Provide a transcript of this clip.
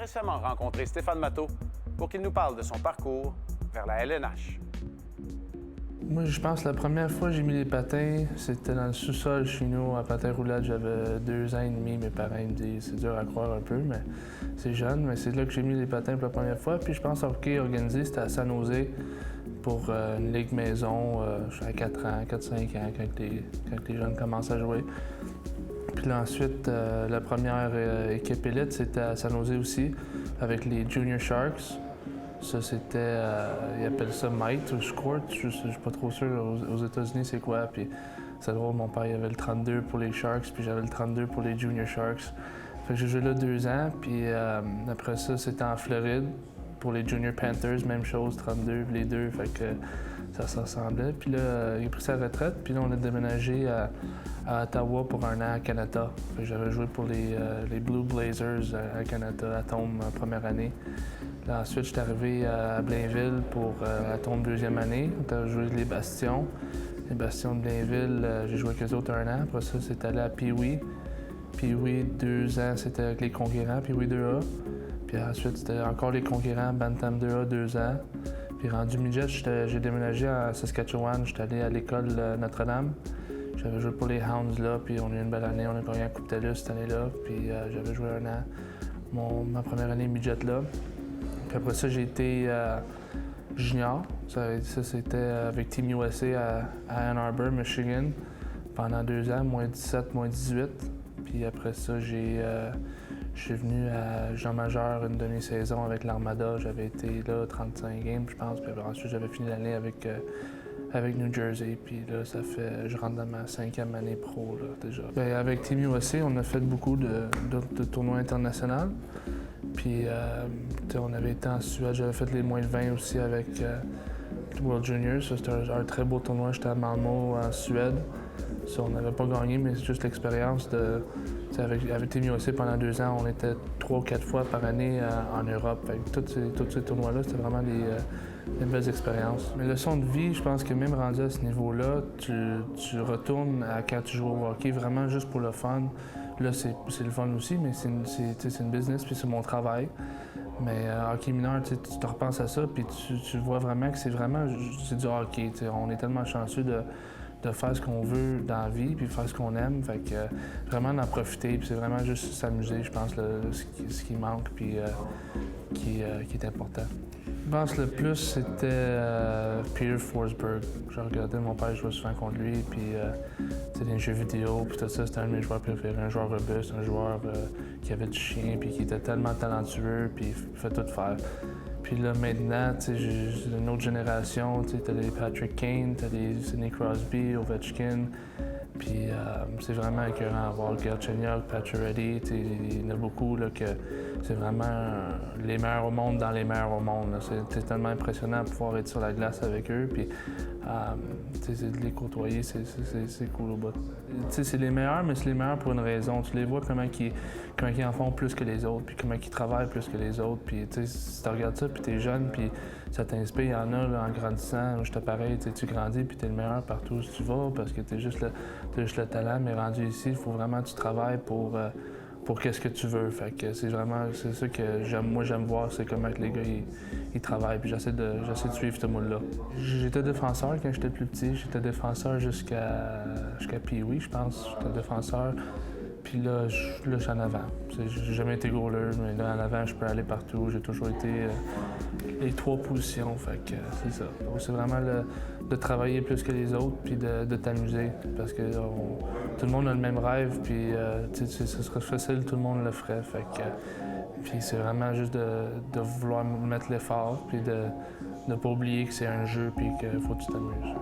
récemment rencontré Stéphane Matteau pour qu'il nous parle de son parcours vers la LNH. Moi, je pense que la première fois que j'ai mis les patins, c'était dans le sous-sol chez nous, à patin roulade. J'avais 2 ans et demi. Mes parents me disent, c'est dur à croire un peu, mais c'est jeune. Mais c'est là que j'ai mis les patins pour la première fois. Puis je pense au hockey organisé, c'était à San Jose pour une ligue maison. J'avais 4 ans, 4-5 ans, quand les jeunes commencent à jouer. Puis là, ensuite, la première équipe élite, c'était à San Jose aussi, avec les Junior Sharks. Ça, c'était, ils appellent ça Might ou Squirt, je ne suis pas trop sûr aux États-Unis c'est quoi. Puis c'est drôle, mon père il avait le 32 pour les Sharks, puis j'avais le 32 pour les Junior Sharks. Fait que j'ai joué là 2 ans, puis après ça, c'était en Floride pour les Junior Panthers, même chose, 32, les deux, fait que ça se ressemblait. Puis là, il a pris sa retraite, puis là, on a déménagé à Ottawa pour 1 an à Canada. Fait que j'avais joué pour les Blue Blazers à Canada, à Tombe, première année. Là, ensuite, je suis arrivé à Blainville pour la tombe 2e année. On a joué les Bastions. Les Bastions de Blainville, j'ai joué avec eux autres 1 an. Après ça, c'est allé à Pee-Wee. Pee-Wee, 2 ans, c'était avec les Conquérants, Pee-Wee 2A. Puis ensuite, c'était encore les Conquérants, Bantam 2A, 2 ans. Puis rendu midget, j'ai déménagé à Saskatchewan. J'étais allé à l'école Notre-Dame. J'avais joué pour les Hounds là, puis on a eu une belle année. On a gagné la Coupe TELUS cette année-là. Puis j'avais joué 1 an, ma première année midget là. Puis après ça, j'ai été junior. Ça c'était avec Team USA à Ann Arbor, Michigan, pendant 2 ans, moins 17, moins 18. Puis après ça, je suis venu à Jean Majeur une demi-saison avec l'Armada. J'avais été là 35 games, je pense. Puis ensuite, j'avais fini l'année avec New Jersey. Puis là, je rentre dans ma 5e année pro là, déjà. Bien, avec Team USA, on a fait beaucoup de tournois internationaux. Puis, on avait été en Suède, j'avais fait les moins de 20 aussi avec World Juniors. Ça, c'était un très beau tournoi. J'étais à Malmö, en Suède. Ça, on n'avait pas gagné, mais c'est juste l'expérience de. Avec Team USA pendant 2 ans, on était 3 ou 4 fois par année en Europe. Fait que tous ces tournois-là, c'était vraiment des belles expériences. Mais leçon de vie, je pense que même rendu à ce niveau-là, tu retournes à quand tu joues au hockey vraiment juste pour le fun. Là, c'est le fun aussi, mais c'est une business, puis c'est mon travail. Mais hockey mineur, tu te repenses à ça, puis tu vois vraiment que c'est du hockey. On est tellement chanceux de faire ce qu'on veut dans la vie, puis faire ce qu'on aime. Fait que vraiment d'en profiter, puis c'est vraiment juste s'amuser, je pense, ce qui manque, puis qui est important. Je pense que le plus, c'était Peter Forsberg. Je regardais mon père jouer souvent contre lui, puis c'était des jeux vidéo, puis tout ça, c'était un de mes joueurs préférés. Un joueur robuste, un joueur qui avait du chien, puis qui était tellement talentueux, puis il fait tout faire. Puis là, maintenant, j'ai une autre génération. T'as des Patrick Kane, t'as des Sidney Crosby, Ovechkin. Puis c'est vraiment écœurant à voir. Galchenyuk, Pacioretty, il y en a beaucoup là, que c'est vraiment les meilleurs au monde dans les meilleurs au monde. C'est tellement impressionnant de pouvoir être sur la glace avec eux. Puis de les côtoyer, c'est cool au bout. C'est les meilleurs, mais c'est les meilleurs pour une raison. Tu les vois comment ils en font plus que les autres, puis comment ils travaillent plus que les autres. Puis si tu regardes ça, puis t'es jeune, puis ça t'inspire. Il y en a là, en grandissant, j'étais pareil, tu grandis, puis t'es le meilleur partout où tu vas, parce que t'as juste le talent. Mais rendu ici, il faut vraiment que tu travailles pour qu'est-ce que tu veux. Fait que c'est ça que j'aime voir, c'est comment que les gars ils travaillent. Puis j'essaie de suivre ce moule-là. J'étais défenseur quand j'étais plus petit. J'étais défenseur jusqu'à Pee-Wee, je pense. J'étais défenseur. Puis là, je suis en avant. J'ai jamais été goaler, mais là, en avant, je peux aller partout. J'ai toujours été les 3 positions. Fait que c'est ça. Donc, c'est vraiment de travailler plus que les autres, puis de t'amuser. Parce que tout le monde a le même rêve, puis ce serait facile, tout le monde le ferait. Fait que, puis c'est vraiment juste de vouloir mettre l'effort, puis de ne pas oublier que c'est un jeu, puis qu'il faut que tu t'amuses.